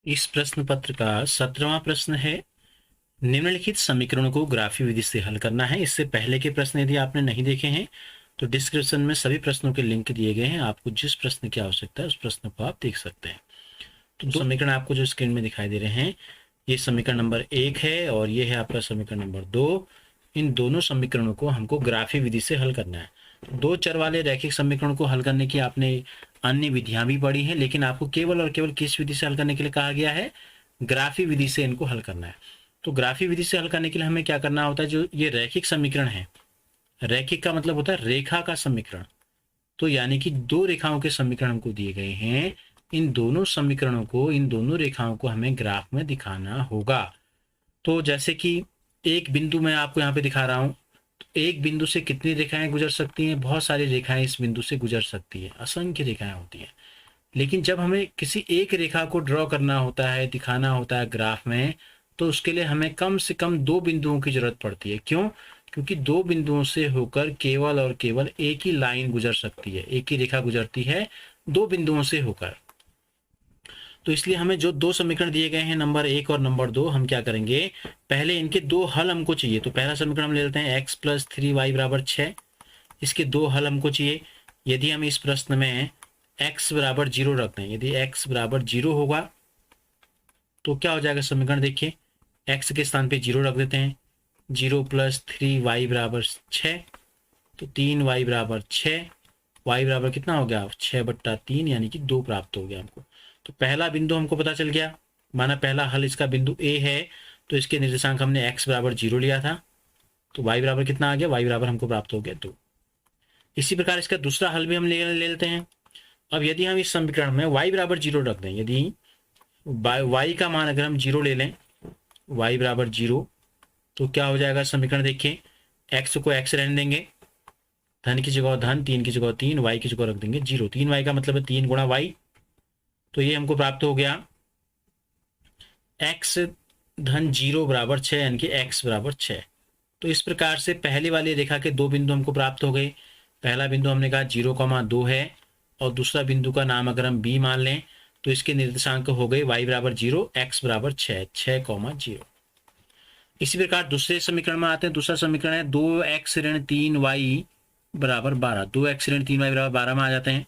इस प्रश्न पत्र का 17वां प्रश्न है। निम्नलिखित समीकरणों को ग्राफीय विधि से हल करना है। इससे पहले के प्रश्न यदि आपने नहीं देखे हैं तो डिस्क्रिप्शन में सभी प्रश्नों के लिंक दिए गए हैं। आपको जिस प्रश्न की आवश्यकता है उस प्रश्न को आप देख सकते हैं। तो दो समीकरण आपको जो स्क्रीन में दिखाई दे रहे हैं, ये समीकरण नंबर 1 है और ये है आपका समीकरण नंबर 2। इन दोनों समीकरणों को हमको ग्राफीय विधि से हल करना है। दो चर वाले रैखिक समीकरण को हल करने की आपने अन्य विधियां भी पढ़ी हैं, लेकिन आपको केवल और केवल किस विधि से हल करने के लिए कहा गया है? ग्राफीय विधि से इनको हल करना है। तो ग्राफीय विधि से हल करने के लिए हमें क्या करना होता है? जो ये रैखिक समीकरण है, रैखिक का मतलब होता है रेखा का समीकरण। तो यानी कि दो रेखाओं के समीकरण हमको दिए गए हैं, इन दोनों समीकरणों को, इन दोनों रेखाओं को हमें ग्राफ में दिखाना होगा। तो जैसे कि एक बिंदु मैं आपको यहाँ पे दिखा रहा हूँ, तो एक बिंदु से कितनी रेखाएं गुजर सकती हैं? बहुत सारी रेखाएं इस बिंदु से गुजर सकती है, असंख्य रेखाएं होती हैं। लेकिन जब हमें किसी एक रेखा को ड्रॉ करना होता है, दिखाना होता है ग्राफ में, तो उसके लिए हमें कम से कम दो बिंदुओं की जरूरत पड़ती है। क्यों? क्योंकि दो बिंदुओं से होकर केवल और केवल एक ही लाइन गुजर सकती है, एक ही रेखा गुजरती है दो बिंदुओं से होकर। तो इसलिए हमें जो दो समीकरण दिए गए हैं नंबर 1 और नंबर 2, हम क्या करेंगे? पहले इनके दो हल हमको चाहिए। तो पहला समीकरण हम ले लेते हैं x + 3y = 6। इसके दो हल हमको चाहिए। यदि हम इस प्रश्न में x = 0 रख दें, यदि x = 0 होगा तो क्या हो जाएगा समीकरण? देखिए, x के स्थान पे 0 रख देते हैं। 0 + 3y = 6, तो 3y = 6। y बराबर कितना हो गया? 6/3, यानी कि 2 प्राप्त हो गया हमको। तो पहला बिंदु हमको पता चल गया, माना पहला हल इसका बिंदु A है, तो इसके निर्देशांक हमने x = 0 लिया था, तो y बराबर कितना आ गया? y बराबर हमको प्राप्त हो गया 2। इसी प्रकार इसका दूसरा हल भी हम ले लेते हैं। अब यदि हम इस समीकरण में y = 0 रख दें, यदि y का मान अगर हम 0 ले लें, y = 0, तो क्या हो जाएगा समीकरण? देखिए, x को x रहने देंगे, धन की जगह धन, 3 की जगह 3, y की जगह रख देंगे 0। 3y का मतलब है 3 गुणा y, तो ये हमको प्राप्त हो गया x धन 0 = 6, यानी कि x = 6। तो इस प्रकार से पहले वाली रेखा के दो बिंदु हमको प्राप्त हो गए। पहला बिंदु हमने कहा 0,2 है और दूसरा बिंदु का नाम अगर हम b मान लें तो इसके निर्देशांक हो गए y = 0, x = 6, 6,0। इसी प्रकार दूसरे समीकरण में आते हैं। दूसरा समीकरण है 2x - 3y = 12। 2x - 3y = 12 में आ जाते हैं।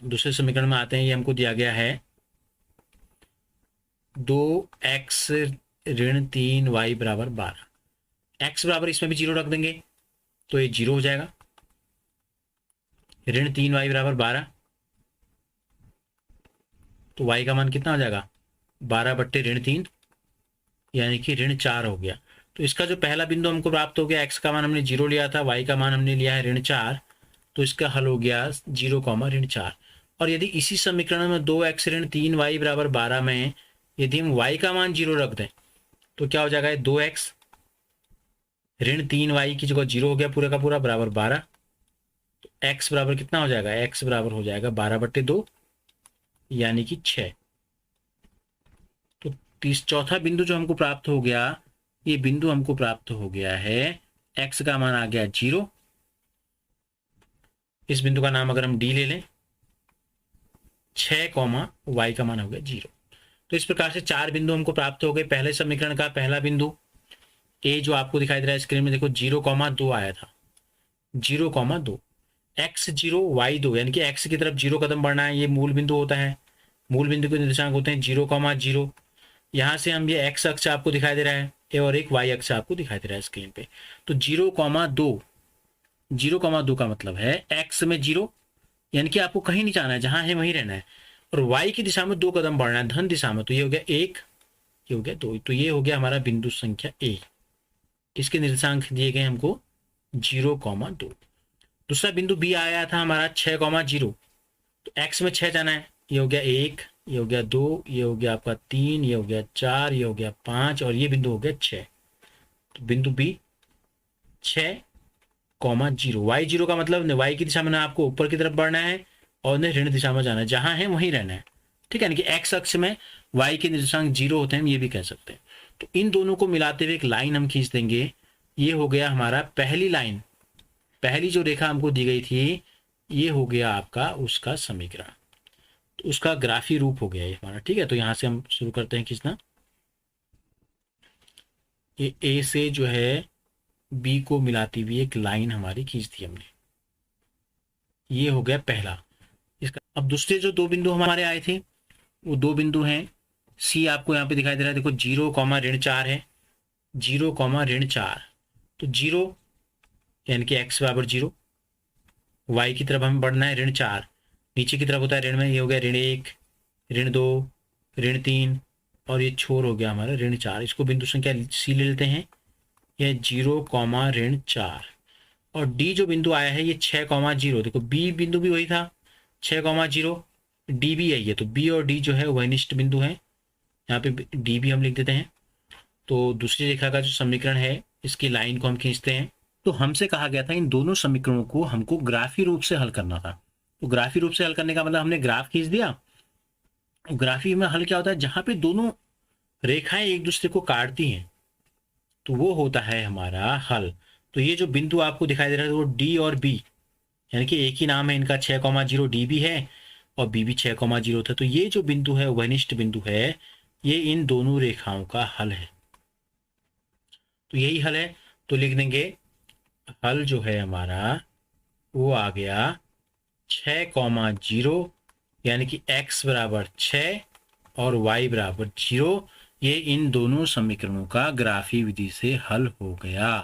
दूसरे समीकरण में आते हैं, ये हमको दिया गया है 2x - 3y = 12। x बराबर इसमें भी 0 रख देंगे तो ये 0 हो जाएगा। -3y = 12, तो y का मान कितना हो जाएगा? 12/-3, यानी कि -4 हो गया। तो इसका जो पहला बिंदु हमको प्राप्त हो गया, x का मान हमने 0 लिया था, y का मान हमने लिया है -4, तो इसका हल हो गया 0, -4। और यदि इसी समीकरण में 2x - 3y = 12 में यदि हम y का मान 0 रख दें तो क्या हो जाएगा? 2x - 3y की जगह 0 हो गया पूरा का पूरा, बराबर 12। तो x बराबर कितना हो जाएगा? x बराबर हो जाएगा 12/2, यानी कि 6। तो चौथा बिंदु जो हमको प्राप्त हो गया, ये बिंदु हमको प्राप्त हो गया है, x का मान आ गया 0। इस बिंदु का नाम अगर हम d ले लें, 6, y का मान हो गया 0। तो इस प्रकार से चार बिंदु हमको प्राप्त हो गए। पहले समीकरण का पहला बिंदु a जो आपको दिखाई दे रहा है स्क्रीन में, देखो 0,2 आया था, 0,2, x 0 y 2, यानी कि x की तरफ 0 कदम बढ़ना है। ये मूल बिंदु होता है, मूल बिंदु के निर्देशांक होते हैं 0,0। यहाँ से हम ये x अक्ष आपको दिखाई दे रहा है और एक y अक्ष आपको दिखाई दे रहा है स्क्रीन पे। तो 0,2, 0,2 का मतलब है x में 0, यानी कि आपको कहीं नहीं जाना है, जहां है वहीं रहना है, और y की दिशा में 2 कदम बढ़ना है, धन दिशा में। तो ये हो गया 1, ये हो गया 2, तो ये हो गया हमारा बिंदु संख्या A। इसके निर्देशांक दिए गए हमको 0,2। दूसरा बिंदु B आया था हमारा 6,0, तो x में 6 जाना है, ये हो गया 1, ये हो गया 2, ये हो गया आपका 3, ये हो गया 4, ये हो गया 5, और ये बिंदु हो गया 6। तो बिंदु B 6,0, y 0 का मतलब y की दिशा में ना आपको ऊपर की तरफ बढ़ना है और न ऋण दिशा में जाना है, जहां है वहीं रहना है, ठीक है। यानी कि x अक्ष में y के निर्देशांक 0 होते हैं, हम ये भी कह सकते हैं। तो इन दोनों को मिलाते हुए एक लाइन हम खींच देंगे। ये हो गया हमारा पहली लाइन, पहली जो रेखा हमको दी गई थी, ये हो गया आपका उसका समीकरण। तो तो उसका ग्राफी रूप हो गया ये हमारा। ठीक है, तो यहाँ से हम शुरू करते हैं खींचना। ये ए से जो है बी को मिलाती हुई एक लाइन हमारी खींच दी हमने। ये हो गया पहला इसका। अब दूसरे जो दो बिंदु हमारे आए थे वो दो बिंदु हैं, सी आपको यहाँ पे दिखाई दे रहा है, देखो 0,4 है, 0,4। तो 0 यानी कि x बराबर 0, y की तरफ हमें बढ़ना है ऋण 4, नीचे की तरफ होता है ऋण में, ये हो गया ऋण 1, ऋण 2, ऋण 3 और ये छोर हो गया हमारा ऋण 4। इसको बिंदु संख्या सी ले लेते हैं, यह 0,4। और डी जो बिंदु आया है ये 6,0। देखो बी बिंदु भी वही था 6,0, डी भी यही है, तो बी और डी जो है वनिष्ठ बिंदु है। यहाँ पे डी भी हम लिख देते हैं। तो दूसरी रेखा का जो समीकरण है इसकी लाइन को हम खींचते हैं। तो हमसे कहा गया था इन दोनों समीकरणों को हमको ग्राफी रूप से हल करना था। तो ग्राफी रूप से हल करने का मतलब हमने ग्राफ खींच दिया। ग्राफी में हल क्या होता है, जहां पे दोनों रेखाएं एक दूसरे को काटती हैं तो वो होता है हमारा हल। तो ये जो बिंदु आपको दिखाई दे रहा है वो डी और बी, यानी कि एक ही नाम है इनका, 6,0 डी भी है और बी भी 6,0 था। तो ये जो बिंदु है वनिष्ठ बिंदु है, ये इन दोनों रेखाओं का हल है। तो यही हल है। तो लिख देंगे हल जो है हमारा वो आ गया 6,0, यानी कि x बराबर 6 और y बराबर 0। ये इन दोनों समीकरणों का ग्राफी विधि से हल हो गया।